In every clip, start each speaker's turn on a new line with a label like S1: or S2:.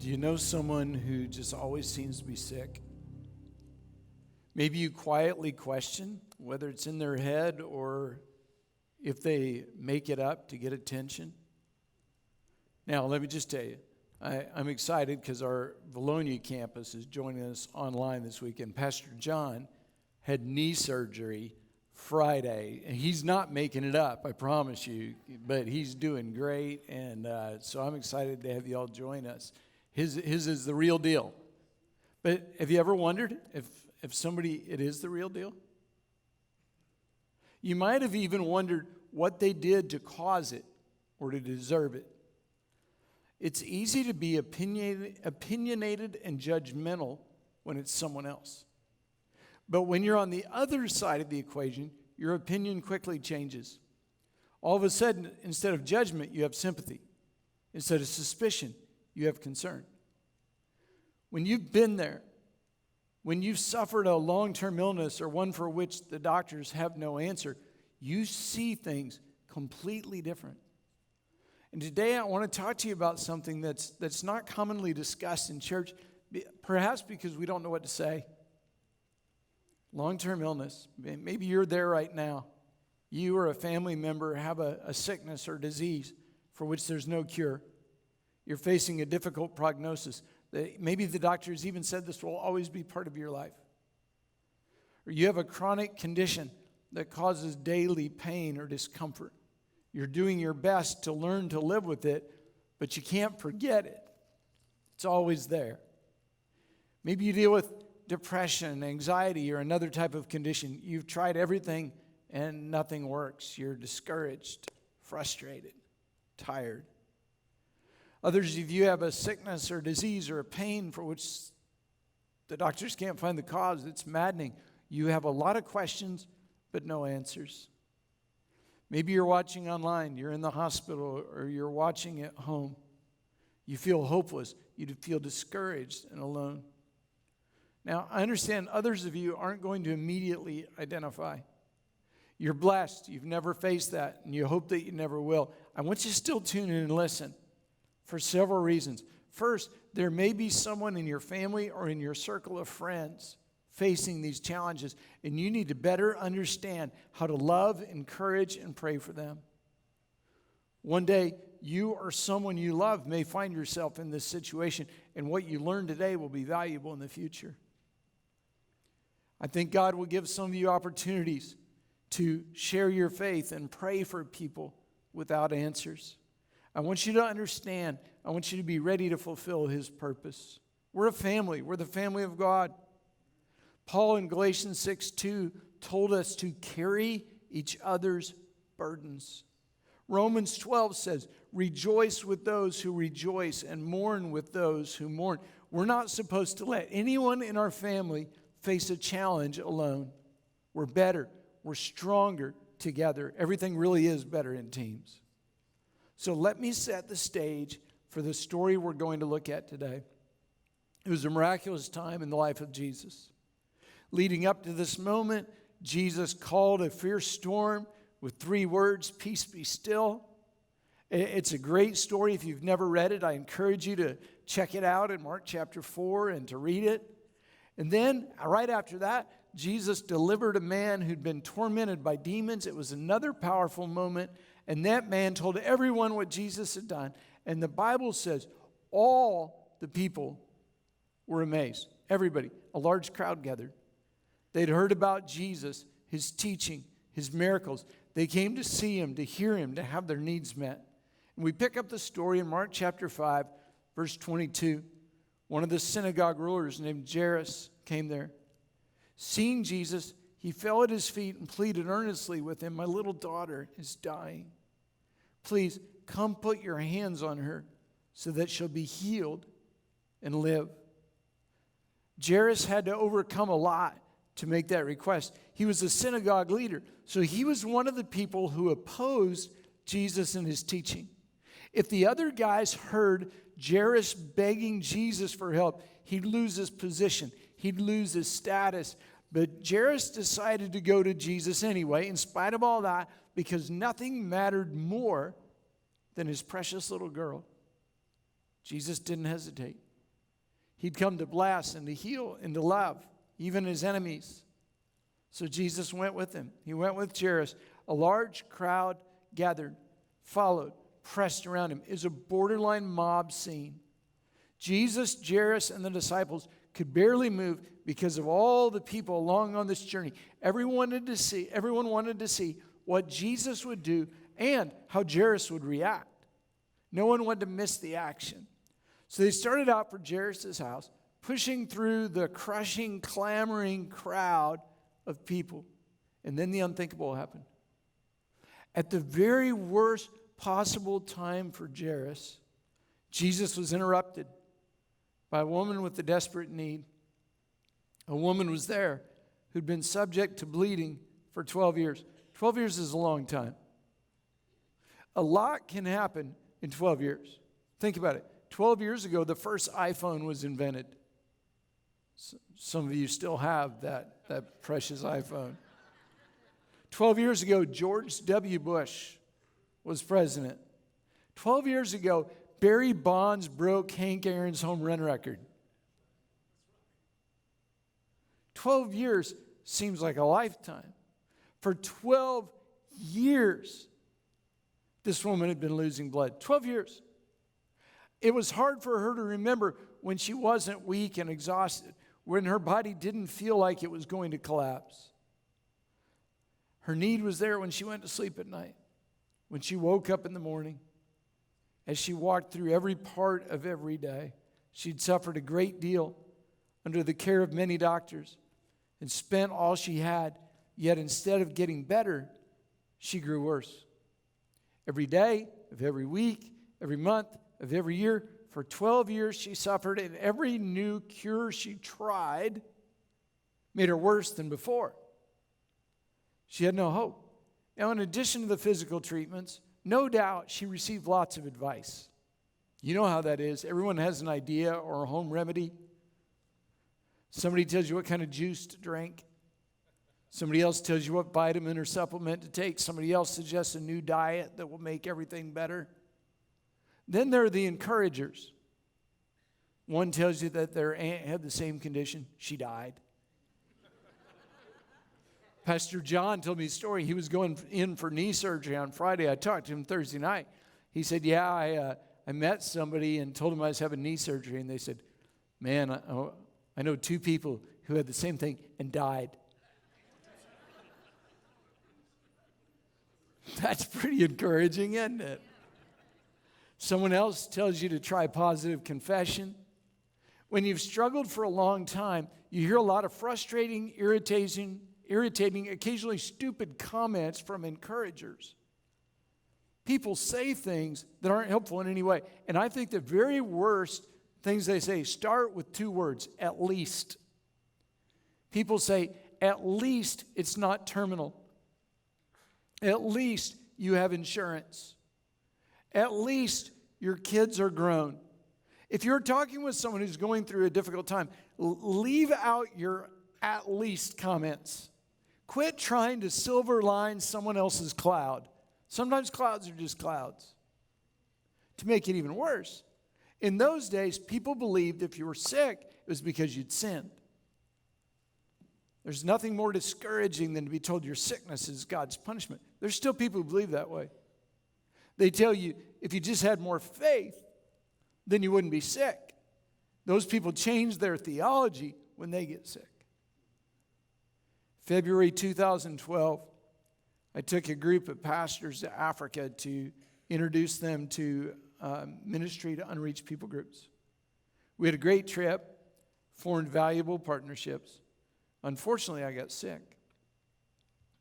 S1: Do you know someone who just always seems to be sick? Maybe you quietly question whether it's in their head or if they make it up to get attention. Now, let me just tell you, I'm excited because our Bologna campus is joining us online this weekend. Pastor John had knee surgery Friday, and he's not making it up, I promise you, but he's doing great, and so I'm excited to have you all join us. His is the real deal. But have you ever wondered if it is the real deal? You might have even wondered what they did to cause it or to deserve it. It's easy to be opinionated and judgmental when it's someone else. But when you're on the other side of the equation, your opinion quickly changes. All of a sudden, instead of judgment, you have sympathy. Instead of suspicion, you have concern. When you've been there, when you've suffered a long-term illness or one for which the doctors have no answer, you see things completely different. And today I want to talk to you about something that's not commonly discussed in church, perhaps because we don't know what to say. Long-term illness. Maybe you're there right now. You or a family member have a sickness or disease for which there's no cure. You're facing a difficult prognosis. Maybe the doctors even said this will always be part of your life. Or you have a chronic condition that causes daily pain or discomfort. You're doing your best to learn to live with it, but you can't forget it. It's always there. Maybe you deal with depression, anxiety, or another type of condition. You've tried everything and nothing works. You're discouraged, frustrated, tired. Others of you have a sickness or disease or a pain for which the doctors can't find the cause. It's maddening. You have a lot of questions, but no answers. Maybe you're watching online, you're in the hospital, or you're watching at home. You feel hopeless. You feel discouraged and alone. Now, I understand others of you aren't going to immediately identify. You're blessed. You've never faced that, and you hope that you never will. I want you to still tune in and listen for several reasons. First, there may be someone in your family or in your circle of friends facing these challenges, and you need to better understand how to love, encourage, and pray for them. One day, you or someone you love may find yourself in this situation, and what you learn today will be valuable in the future. I think God will give some of you opportunities to share your faith and pray for people without answers. I want you to understand. I want you to be ready to fulfill His purpose. We're a family. We're the family of God. Paul in Galatians 6:2 told us to carry each other's burdens. Romans 12 says, rejoice with those who rejoice and mourn with those who mourn. We're not supposed to let anyone in our family face a challenge alone. We're better. We're stronger together. Everything really is better in teams. So let me set the stage for the story we're going to look at today. It was a miraculous time in the life of Jesus. Leading up to this moment, Jesus called a fierce storm with 3 words, peace be still. It's a great story. If you've never read it, I encourage you to check it out in Mark chapter 4 and to read it. And then, right after that, Jesus delivered a man who'd been tormented by demons. It was another powerful moment. And that man told everyone what Jesus had done. And the Bible says all the people were amazed. Everybody, a large crowd gathered. They'd heard about Jesus, His teaching, His miracles. They came to see Him, to hear Him, to have their needs met. And we pick up the story in Mark chapter 5, verse 22. One of the synagogue rulers named Jairus came there. Seeing Jesus, he fell at His feet and pleaded earnestly with Him, my little daughter is dying. Please come put your hands on her so that she'll be healed and live. Jairus had to overcome a lot to make that request. He was a synagogue leader, so he was one of the people who opposed Jesus and His teaching. If the other guys heard Jairus begging Jesus for help, he'd lose his position. He'd lose his status. But Jairus decided to go to Jesus anyway, in spite of all that, because nothing mattered more than his precious little girl. Jesus didn't hesitate. He'd come to bless and to heal and to love, even his enemies. So Jesus went with him. He went with Jairus. A large crowd gathered, followed, pressed around him. It was a borderline mob scene. Jesus, Jairus, and the disciples could barely move because of all the people along on this journey. Everyone wanted to see what Jesus would do and how Jairus would react. No one wanted to miss the action. So they started out for Jairus' house, pushing through the crushing, clamoring crowd of people. And then the unthinkable happened. At the very worst possible time for Jairus, Jesus was interrupted by a woman with a desperate need. A woman was there who'd been subject to bleeding for 12 years. 12 years is a long time. A lot can happen in 12 years. Think about it. 12 years ago, the first iPhone was invented. Some of you still have that precious iPhone. 12 years ago, George W. Bush was president. 12 years ago, Barry Bonds broke Hank Aaron's home run record. 12 years seems like a lifetime. For 12 years, this woman had been losing blood. 12 years. It was hard for her to remember when she wasn't weak and exhausted, when her body didn't feel like it was going to collapse. Her need was there when she went to sleep at night, when she woke up in the morning. As she walked through every part of every day, she'd suffered a great deal under the care of many doctors and spent all she had, yet instead of getting better, she grew worse. Every day of every week, every month of every year, for 12 years she suffered, and every new cure she tried made her worse than before. She had no hope. Now, in addition to the physical treatments, no doubt she received lots of advice. You know how that is. Everyone has an idea or a home remedy. Somebody tells you what kind of juice to drink. Somebody else tells you what vitamin or supplement to take. Somebody else suggests a new diet that will make everything better. Then there are the encouragers. One tells you that their aunt had the same condition. She died. Pastor John told me a story. He was going in for knee surgery on Friday. I talked to him Thursday night. He said, I met somebody and told them I was having knee surgery. And they said, man, I know two people who had the same thing and died. That's pretty encouraging, isn't it? Someone else tells you to try positive confession. When you've struggled for a long time, you hear a lot of frustrating, irritating, occasionally stupid comments from encouragers. People say things that aren't helpful in any way. And I think the very worst things they say start with two words, at least. People say, at least it's not terminal. At least you have insurance. At least your kids are grown. If you're talking with someone who's going through a difficult time, leave out your at least comments. Quit trying to silver line someone else's cloud. Sometimes clouds are just clouds. To make it even worse, in those days, people believed if you were sick, it was because you'd sinned. There's nothing more discouraging than to be told your sickness is God's punishment. There's still people who believe that way. They tell you if you just had more faith, then you wouldn't be sick. Those people change their theology when they get sick. February 2012, I took a group of pastors to Africa to introduce them to ministry to unreached people groups. We had a great trip, formed valuable partnerships. Unfortunately, I got sick.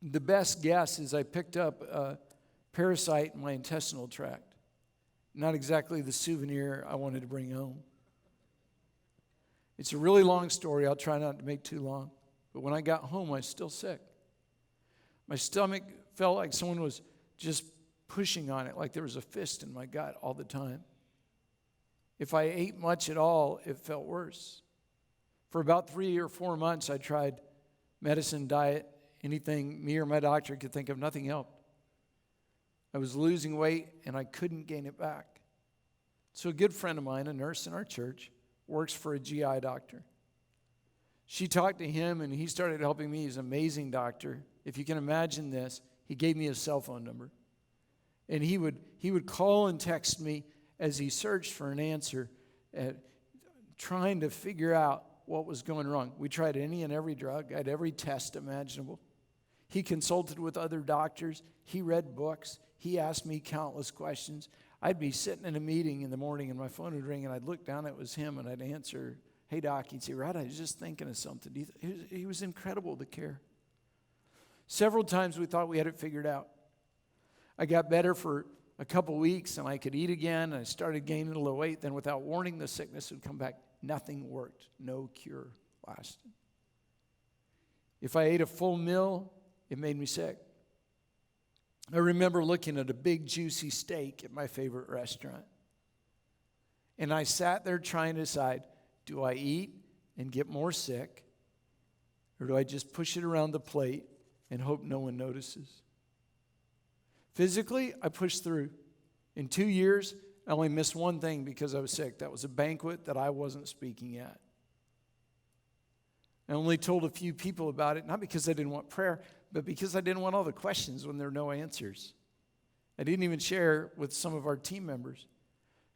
S1: The best guess is I picked up a parasite in my intestinal tract. Not exactly the souvenir I wanted to bring home. It's a really long story. I'll try not to make too long. But when I got home, I was still sick. My stomach felt like someone was just pushing on it, like there was a fist in my gut all the time. If I ate much at all, it felt worse. For about 3 or 4 months, I tried medicine, diet, anything me or my doctor could think of, nothing helped. I was losing weight, and I couldn't gain it back. So a good friend of mine, a nurse in our church, works for a GI doctor. She talked to him, and he started helping me. He's an amazing doctor. If you can imagine this, he gave me his cell phone number. And he would call and text me as he searched for an answer, trying to figure out what was going wrong. We tried any and every drug, had every test imaginable. He consulted with other doctors. He read books. He asked me countless questions. I'd be sitting in a meeting in the morning, and my phone would ring, and I'd look down, it was him, and I'd answer, "Hey, Doc." He'd say, "Rod, I was just thinking of something." He was incredible to care. Several times we thought we had it figured out. I got better for a couple weeks, and I could eat again, and I started gaining a little weight. Then without warning, the sickness would come back. Nothing worked. No cure lasted. If I ate a full meal, it made me sick. I remember looking at a big, juicy steak at my favorite restaurant. And I sat there trying to decide, do I eat and get more sick, or do I just push it around the plate and hope no one notices? Physically, I pushed through. In 2 years, I only missed one thing because I was sick. That was a banquet that I wasn't speaking at. I only told a few people about it, not because I didn't want prayer, but because I didn't want all the questions when there were no answers. I didn't even share with some of our team members.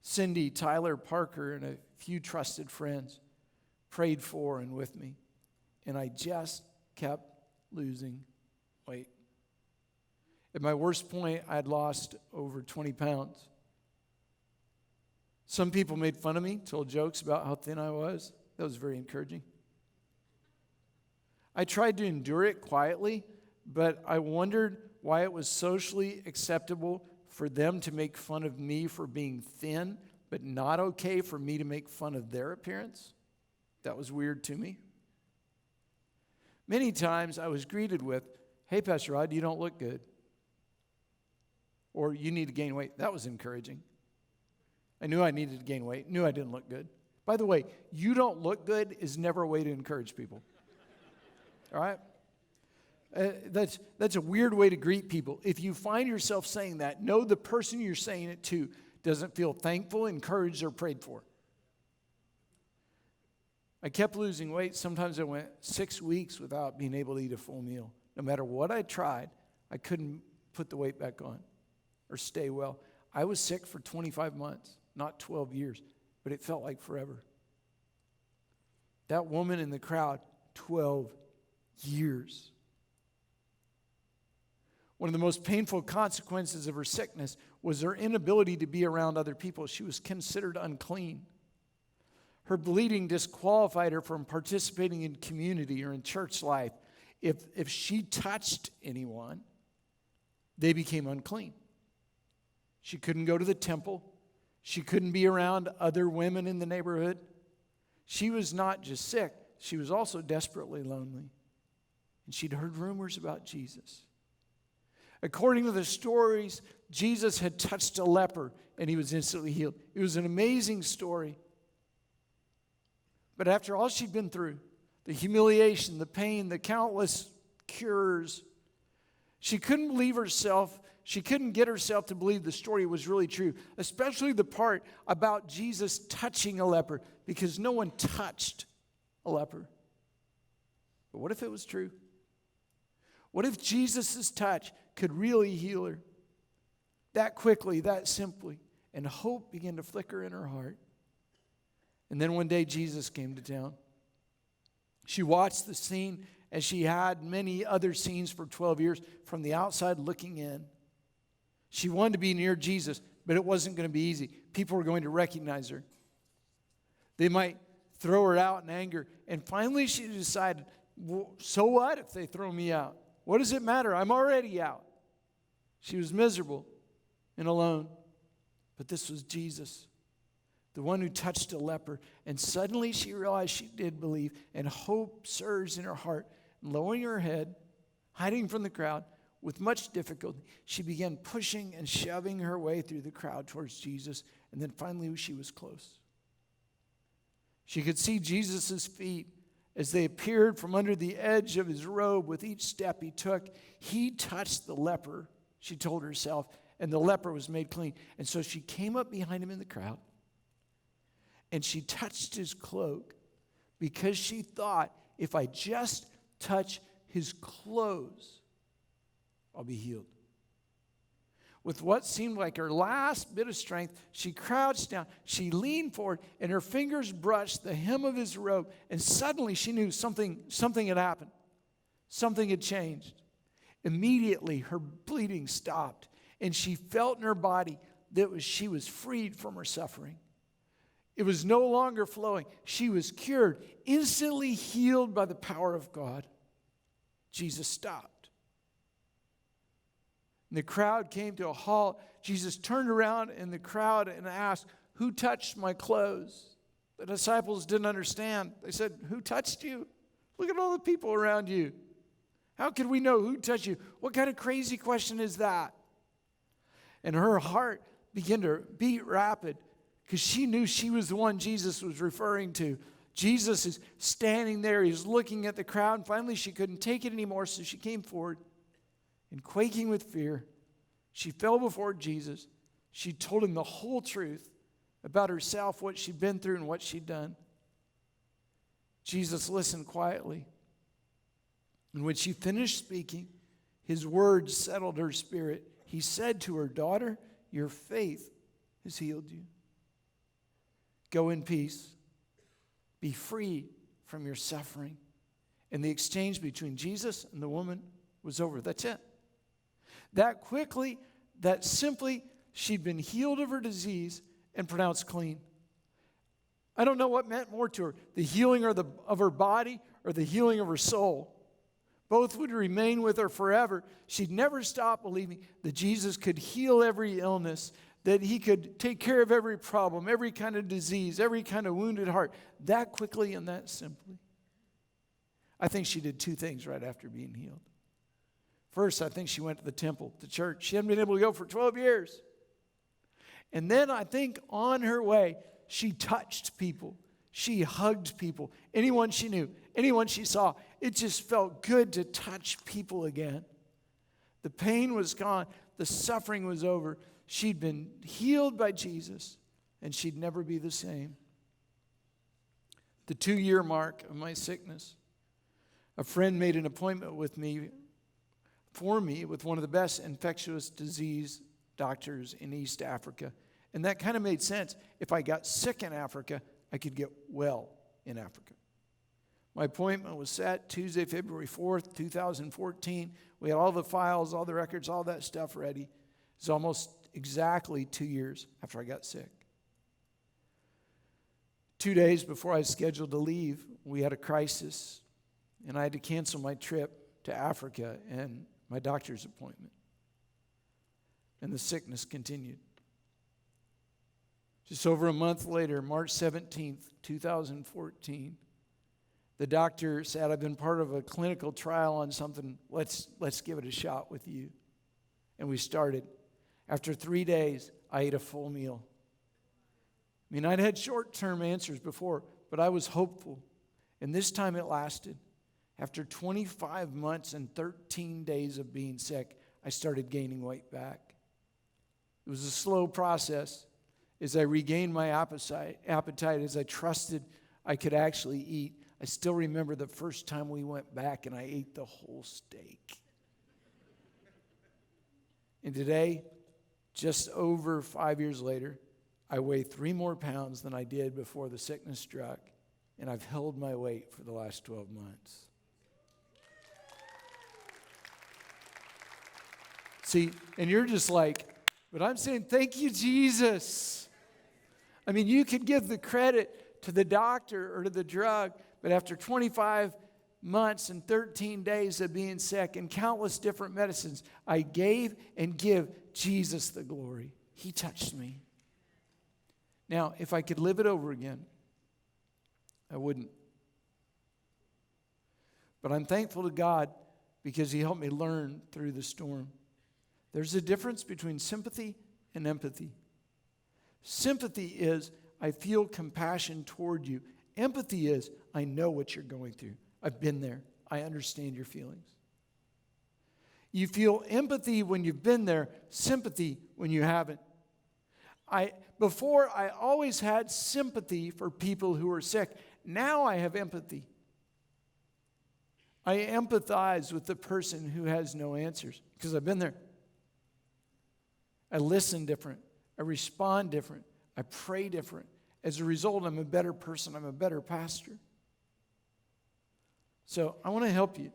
S1: Cindy, Tyler, Parker, and a few trusted friends prayed for and with me. And I just kept losing weight. At my worst point, I had lost over 20 pounds. Some people made fun of me, told jokes about how thin I was. That was very encouraging. I tried to endure it quietly, but I wondered why it was socially acceptable for them to make fun of me for being thin, but not okay for me to make fun of their appearance. That was weird to me. Many times I was greeted with, "Hey, Pastor Rod, you don't look good." Or, "You need to gain weight." That was encouraging. I knew I needed to gain weight, knew I didn't look good. By the way, "you don't look good" is never a way to encourage people. All right? That's a weird way to greet people. If you find yourself saying that, know the person you're saying it to doesn't feel thankful, encouraged, or prayed for. I kept losing weight. Sometimes I went 6 weeks without being able to eat a full meal. No matter what I tried, I couldn't put the weight back on or stay well. I was sick for 25 months, not 12 years, but it felt like forever. That woman in the crowd, 12 years. One of the most painful consequences of her sickness was her inability to be around other people. She was considered unclean. Her bleeding disqualified her from participating in community or in church life. If she touched anyone, they became unclean. She couldn't go to the temple. She couldn't be around other women in the neighborhood. She was not just sick, she was also desperately lonely. And she'd heard rumors about Jesus. According to the stories, Jesus had touched a leper and he was instantly healed. It was an amazing story. But after all she'd been through, the humiliation, the pain, the countless cures, she couldn't believe herself. She couldn't get herself to believe the story was really true, especially the part about Jesus touching a leper, because no one touched a leper. But what if it was true? What if Jesus' touch could really heal her that quickly, that simply? And hope began to flicker in her heart. And then one day Jesus came to town. She watched the scene as she had many other scenes for 12 years from the outside looking in. She wanted to be near Jesus, but it wasn't going to be easy. People were going to recognize her. They might throw her out in anger. And finally she decided, well, so what if they throw me out? What does it matter? I'm already out. She was miserable and alone. But this was Jesus, the one who touched a leper. And suddenly she realized she did believe, and hope surged in her heart. Lowering her head, hiding from the crowd, with much difficulty, she began pushing and shoving her way through the crowd towards Jesus. And then finally she was close. She could see Jesus' feet as they appeared from under the edge of his robe. With each step he took, he touched the leper, she told herself, and the leper was made clean. And so she came up behind him in the crowd, and she touched his cloak because she thought, if I just touch his clothes, I'll be healed. With what seemed like her last bit of strength, she crouched down, she leaned forward, and her fingers brushed the hem of his robe, and suddenly she knew something had happened. Something had changed. Immediately, her bleeding stopped, and she felt in her body that she was freed from her suffering. It was no longer flowing. She was cured, instantly healed by the power of God. Jesus stopped. And the crowd came to a halt. Jesus turned around in the crowd and asked, "Who touched my clothes?" The disciples didn't understand. They said, "Who touched you? Look at all the people around you. How could we know who touched you? What kind of crazy question is that?" And her heart began to beat rapid because she knew she was the one Jesus was referring to. Jesus is standing there. He's looking at the crowd. And finally, she couldn't take it anymore, so she came forward. And quaking with fear, she fell before Jesus. She told him the whole truth about herself, what she'd been through and what she'd done. Jesus listened quietly. And when she finished speaking, his words settled her spirit. He said to her, "Daughter, your faith has healed you. Go in peace. Be free from your suffering." And the exchange between Jesus and the woman was over. That's it. That quickly, that simply, she'd been healed of her disease and pronounced clean. I don't know what meant more to her, the healing of her body or the healing of her soul. Both would remain with her forever. She'd never stop believing that Jesus could heal every illness, that he could take care of every problem, every kind of disease, every kind of wounded heart, that quickly and that simply. I think she did two things right after being healed. First, I think she went to the temple, to church. She hadn't been able to go for 12 years. And then I think on her way, she touched people. She hugged people. Anyone she knew, anyone she saw. It just felt good to touch people again. The pain was gone. The suffering was over. She'd been healed by Jesus, and she'd never be the same. The 2-year mark of my sickness, a friend made an appointment with me with one of the best infectious disease doctors in East Africa. And that kind of made sense. If I got sick in Africa, I could get well in Africa. My appointment was set Tuesday, February 4th, 2014. We had all the files, all the records, all that stuff ready. It's almost exactly 2 years after I got sick. 2 days before I was scheduled to leave, we had a crisis, and I had to cancel my trip to Africa and my doctor's appointment. And the sickness continued. Just over a month later, March 17th, 2014, the doctor said, "I've been part of a clinical trial on something. Let's give it a shot with you." And we started. After 3 days, I ate a full meal. I mean, I'd had short-term answers before, but I was hopeful. And this time it lasted. After 25 months and 13 days of being sick, I started gaining weight back. It was a slow process as I regained my appetite, as I trusted I could actually eat. I still remember the first time we went back and I ate the whole steak. And today, just over 5 years later, I weigh 3 more pounds than I did before the sickness struck, and I've held my weight for the last 12 months. See, and you're just like, but I'm saying, thank you, Jesus. I mean, you could give the credit to the doctor or to the drug, but after 25 months and 13 days of being sick and countless different medicines, I gave and give Jesus the glory. He touched me. Now, if I could live it over again, I wouldn't. But I'm thankful to God because he helped me learn through the storm. There's a difference between sympathy and empathy. Sympathy is, I feel compassion toward you. Empathy is, I know what you're going through. I've been there. I understand your feelings. You feel empathy when you've been there, sympathy when you haven't. before I always had sympathy for people who are sick. Now I have empathy. I empathize with the person who has no answers because I've been there. I listen different. I respond different. I pray different. As a result, I'm a better person. I'm a better pastor. So I want to help you.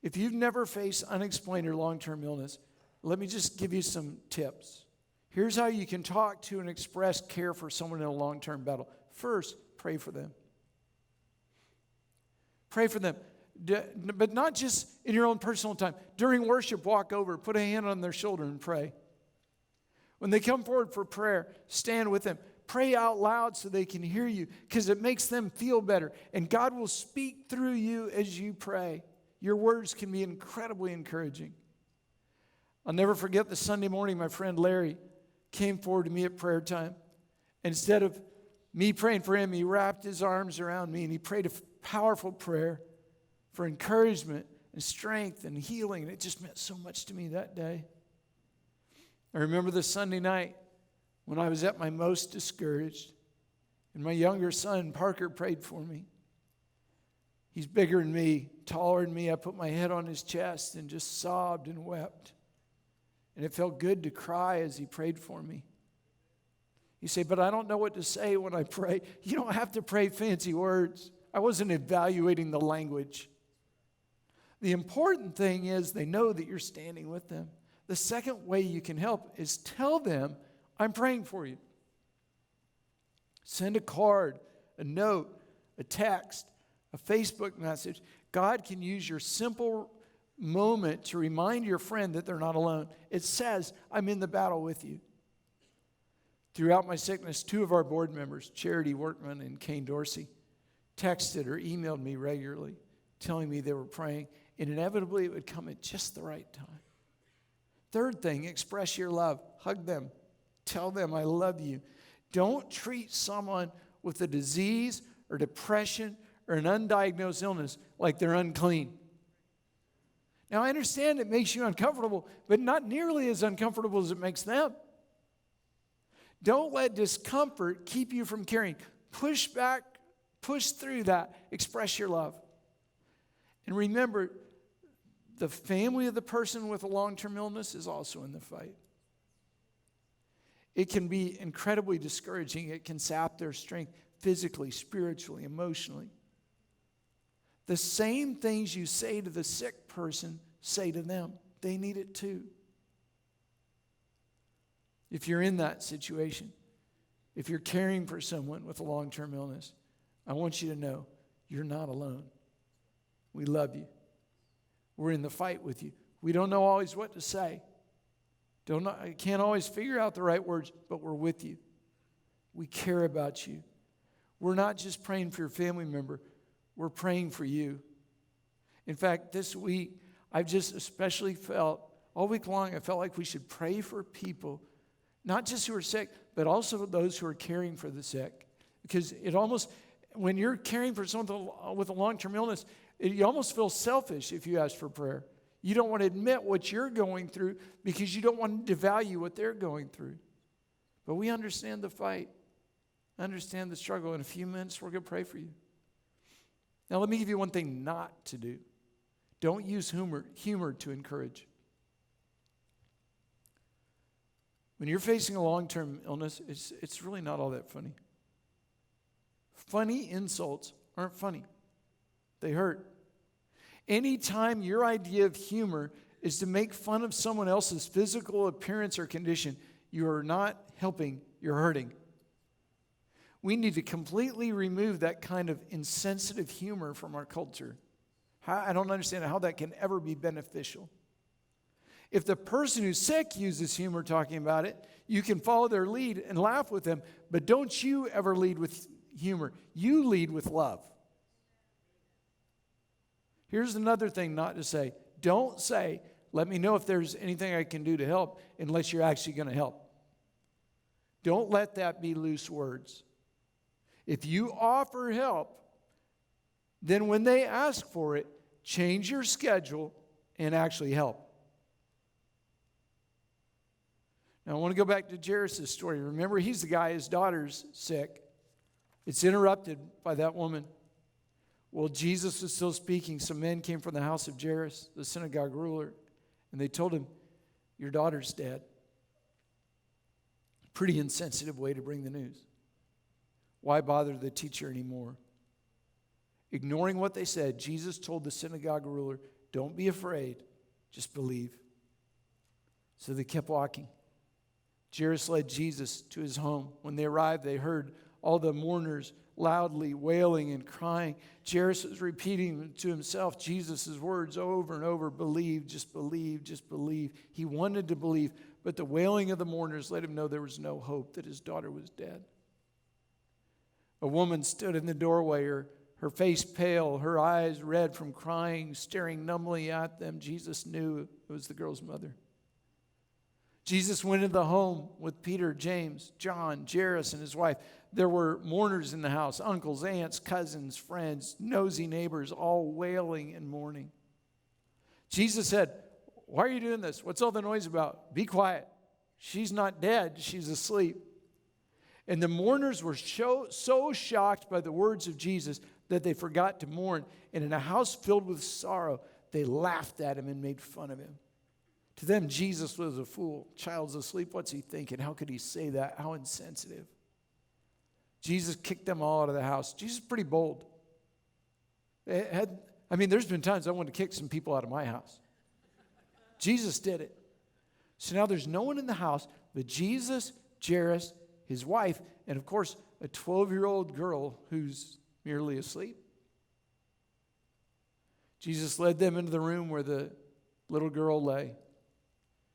S1: If you've never faced unexplained or long-term illness, let me just give you some tips. Here's how you can talk to and express care for someone in a long-term battle. First, pray for them. Pray for them. But not just in your own personal time. During worship, walk over, put a hand on their shoulder and pray. When they come forward for prayer, stand with them. Pray out loud so they can hear you because it makes them feel better. And God will speak through you as you pray. Your words can be incredibly encouraging. I'll never forget the Sunday morning my friend Larry came forward to me at prayer time. Instead of me praying for him, he wrapped his arms around me and he prayed a powerful prayer for encouragement and strength and healing. And it just meant so much to me that day. I remember the Sunday night when I was at my most discouraged, and my younger son, Parker, prayed for me. He's bigger than me, taller than me. I put my head on his chest and just sobbed and wept. And it felt good to cry as he prayed for me. You say, but I don't know what to say when I pray. You don't have to pray fancy words. I wasn't evaluating the language. The important thing is they know that you're standing with them. The second way you can help is tell them, I'm praying for you. Send a card, a note, a text, a Facebook message. God can use your simple moment to remind your friend that they're not alone. It says, I'm in the battle with you. Throughout my sickness, 2 of our board members, Charity Workman and Kane Dorsey, texted or emailed me regularly, telling me they were praying, and inevitably it would come at just the right time. Third thing, express your love. Hug them. Tell them I love you. Don't treat someone with a disease or depression or an undiagnosed illness like they're unclean. Now, I understand it makes you uncomfortable, but not nearly as uncomfortable as it makes them. Don't let discomfort keep you from caring. Push back, push through that. Express your love. And remember, the family of the person with a long-term illness is also in the fight. It can be incredibly discouraging. It can sap their strength physically, spiritually, emotionally. The same things you say to the sick person, say to them. They need it too. If you're in that situation, if you're caring for someone with a long-term illness, I want you to know you're not alone. We love you. We're in the fight with you. We don't know always what to say. I can't always figure out the right words, but we're with you. We care about you. We're not just praying for your family member. We're praying for you. In fact, this week, I've just especially felt, all week long, I felt like we should pray for people, not just who are sick, but also those who are caring for the sick. Because it almost, when you're caring for someone with a long-term illness, you almost feel selfish if you ask for prayer. You don't want to admit what you're going through because you don't want to devalue what they're going through. But we understand the fight, understand the struggle. In a few minutes, we're going to pray for you. Now, let me give you one thing not to do. Don't use humor to encourage. When you're facing a long-term illness, it's really not all that funny. Funny insults aren't funny. They hurt. Anytime your idea of humor is to make fun of someone else's physical appearance or condition, you are not helping, you're hurting. We need to completely remove that kind of insensitive humor from our culture. I don't understand how that can ever be beneficial. If the person who's sick uses humor talking about it, you can follow their lead and laugh with them, but don't you ever lead with humor. You lead with love. Here's another thing not to say. Don't say, let me know if there's anything I can do to help, unless you're actually going to help. Don't let that be loose words. If you offer help, then when they ask for it, change your schedule and actually help. Now, I want to go back to Jairus' story. Remember, he's the guy, his daughter's sick. It's interrupted by that woman. Well, Jesus was still speaking. Some men came from the house of Jairus, the synagogue ruler, and they told him, your daughter's dead. Pretty insensitive way to bring the news. Why bother the teacher anymore? Ignoring what they said, Jesus told the synagogue ruler, don't be afraid, just believe. So they kept walking. Jairus led Jesus to his home. When they arrived, they heard all the mourners loudly wailing and crying. Jairus was repeating to himself Jesus' words over and over, believe, just believe, just believe. He wanted to believe, but the wailing of the mourners let him know there was no hope, that his daughter was dead. A woman stood in the doorway, her face pale, her eyes red from crying, staring numbly at them. Jesus knew it was the girl's mother. Jesus went into the home with Peter, James, John, Jairus, and his wife. There were mourners in the house, uncles, aunts, cousins, friends, nosy neighbors, all wailing and mourning. Jesus said, why are you doing this? What's all the noise about? Be quiet. She's not dead. She's asleep. And the mourners were so shocked by the words of Jesus that they forgot to mourn. And in a house filled with sorrow, they laughed at him and made fun of him. To them, Jesus was a fool. Child's asleep. What's he thinking? How could he say that? How insensitive. Jesus kicked them all out of the house. Jesus is pretty bold. There's been times I wanted to kick some people out of my house. Jesus did it. So now there's no one in the house but Jesus, Jairus, his wife, and of course, a 12-year-old girl who's merely asleep. Jesus led them into the room where the little girl lay.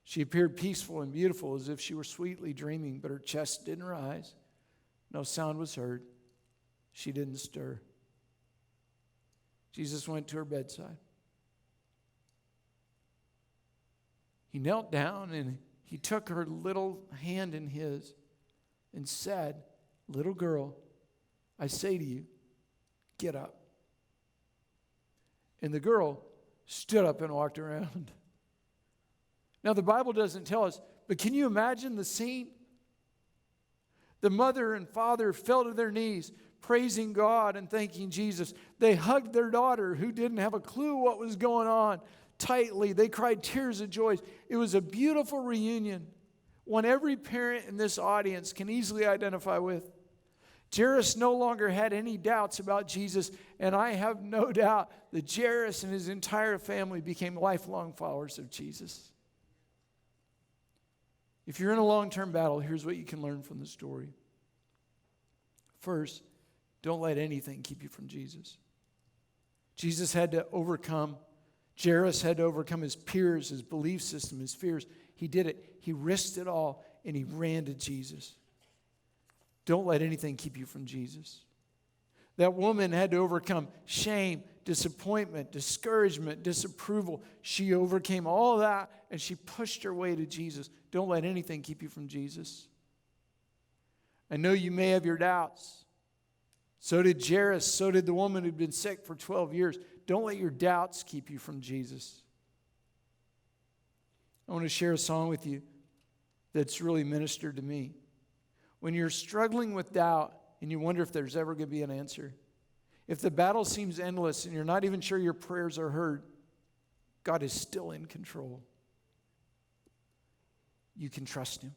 S1: She appeared peaceful and beautiful as if she were sweetly dreaming, but her chest didn't rise. No sound was heard. She didn't stir. Jesus went to her bedside. He knelt down and he took her little hand in his and said, little girl, I say to you, get up. And the girl stood up and walked around. Now, the Bible doesn't tell us, but can you imagine the scene? The mother and father fell to their knees, praising God and thanking Jesus. They hugged their daughter, who didn't have a clue what was going on, tightly. They cried tears of joy. It was a beautiful reunion, one every parent in this audience can easily identify with. Jairus no longer had any doubts about Jesus, and I have no doubt that Jairus and his entire family became lifelong followers of Jesus. If you're in a long-term battle, here's what you can learn from the story. First, don't let anything keep you from Jesus. Jesus had to overcome, Jairus had to overcome his peers, his belief system, his fears. He did it. He risked it all, and he ran to Jesus. Don't let anything keep you from Jesus. That woman had to overcome shame, disappointment, discouragement, disapproval. She overcame all of that, and she pushed her way to Jesus. Don't let anything keep you from Jesus. I know you may have your doubts. So did Jairus. So did the woman who'd been sick for 12 years. Don't let your doubts keep you from Jesus. I want to share a song with you that's really ministered to me. When you're struggling with doubt and you wonder if there's ever going to be an answer, if the battle seems endless and you're not even sure your prayers are heard, God is still in control. You can trust him.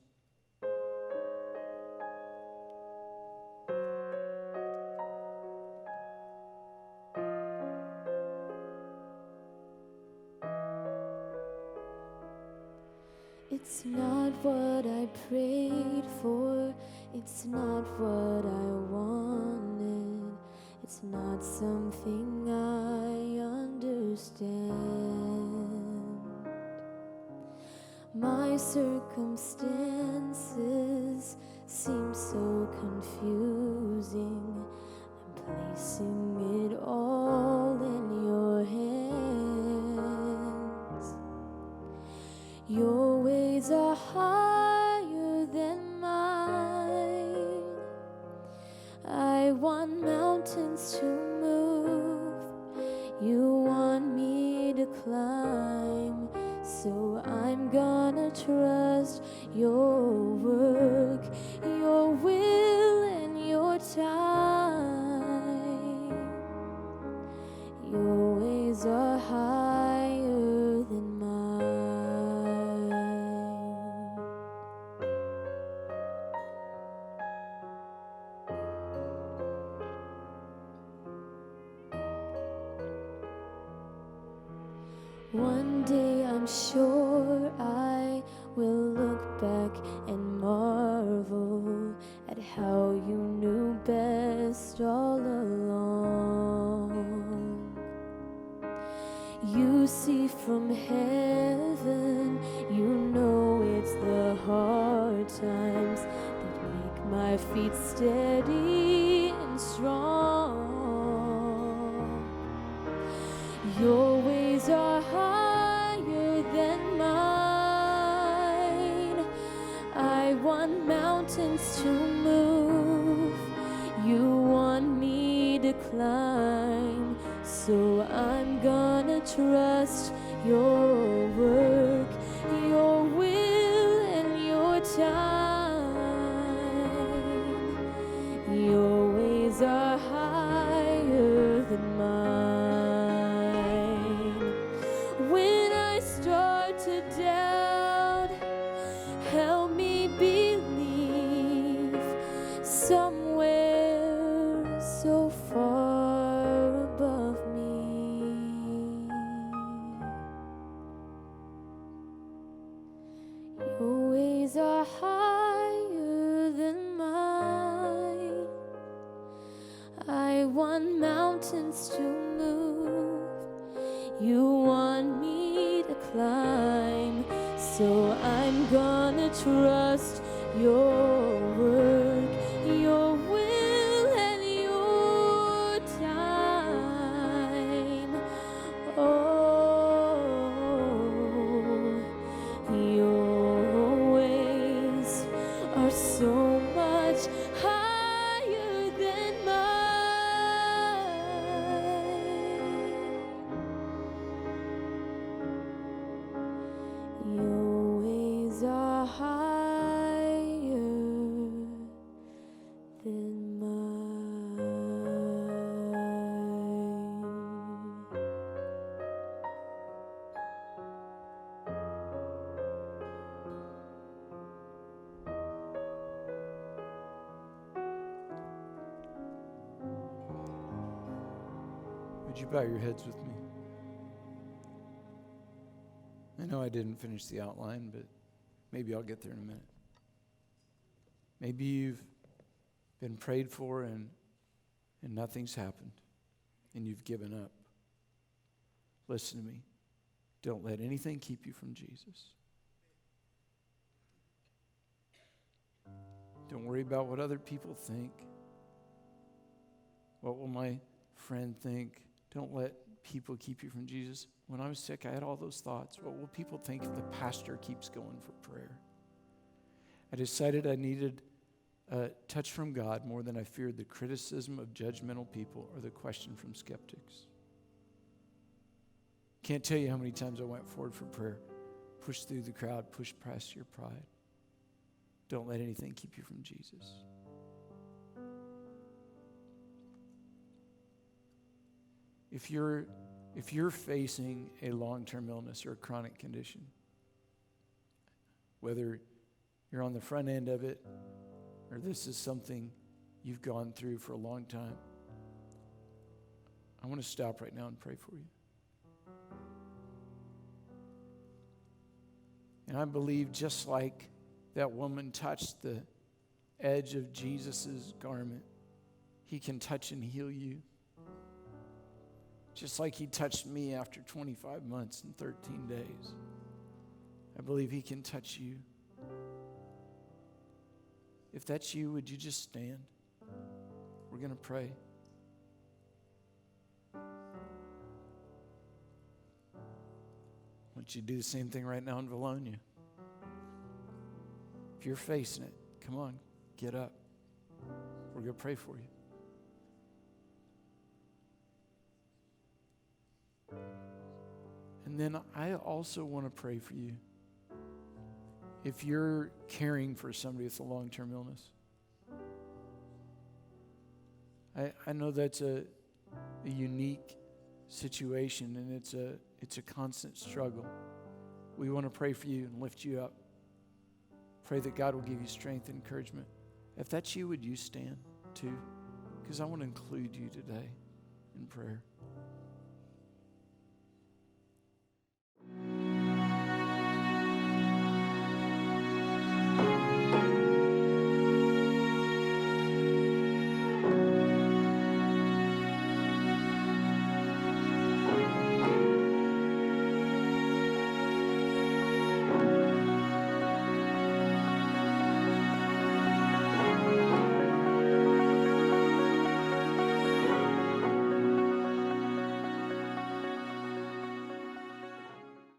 S2: It's not what I prayed for, it's not what I wanted, it's not something I understand. My circumstances seem so confusing. I'm placing it all in your hands. Your ways are higher than mine. I want mountains to move. You want me to climb. So I'm gonna trust your Your ways are higher than mine. One day I'm sure I will look back and marvel at how you knew best all along. You see from heaven, you know it's the hard times that make my feet steady and strong. Your ways are higher than mine. I want mountains to move. You want me to climb. So I'm gonna trust your work, your will, and your time. Your ways are higher than mine. When I start to doubt, help me believe somewhere so far above me. Your ways are higher than mine. I want mountains to move. You want me to climb. So I'm gonna trust your work, your will, and your time. Oh, your ways are so much higher than mine. Your ways are higher than mine.
S1: Would you bow your heads with me? I know I didn't finish the outline, but maybe I'll get there in a minute. Maybe you've been prayed for and nothing's happened, and you've given up. Listen to me. Don't let anything keep you from Jesus. Don't worry about what other people think. What will my friend think? Don't let people keep you from Jesus. When I was sick, I had all those thoughts. What will people think if the pastor keeps going for prayer? I decided I needed a touch from God more than I feared the criticism of judgmental people or the question from skeptics. Can't tell you how many times I went forward for prayer. Push through the crowd, push past your pride. Don't let anything keep you from Jesus. If you're facing a long-term illness or a chronic condition, whether you're on the front end of it or this is something you've gone through for a long time, I want to stop right now and pray for you. And I believe just like that woman touched the edge of Jesus' garment, he can touch and heal you. Just like he touched me after 25 months and 13 days. I believe he can touch you. If that's you, would you just stand? We're going to pray. I want you to do the same thing right now in Valonia. If you're facing it, come on, get up. We're going to pray for you. And then I also want to pray for you. If you're caring for somebody with a long-term illness, I know that's a unique situation, and it's a constant struggle. We want to pray for you and lift you up. Pray that God will give you strength and encouragement. If that's you, would you stand too? Because I want to include you today in prayer.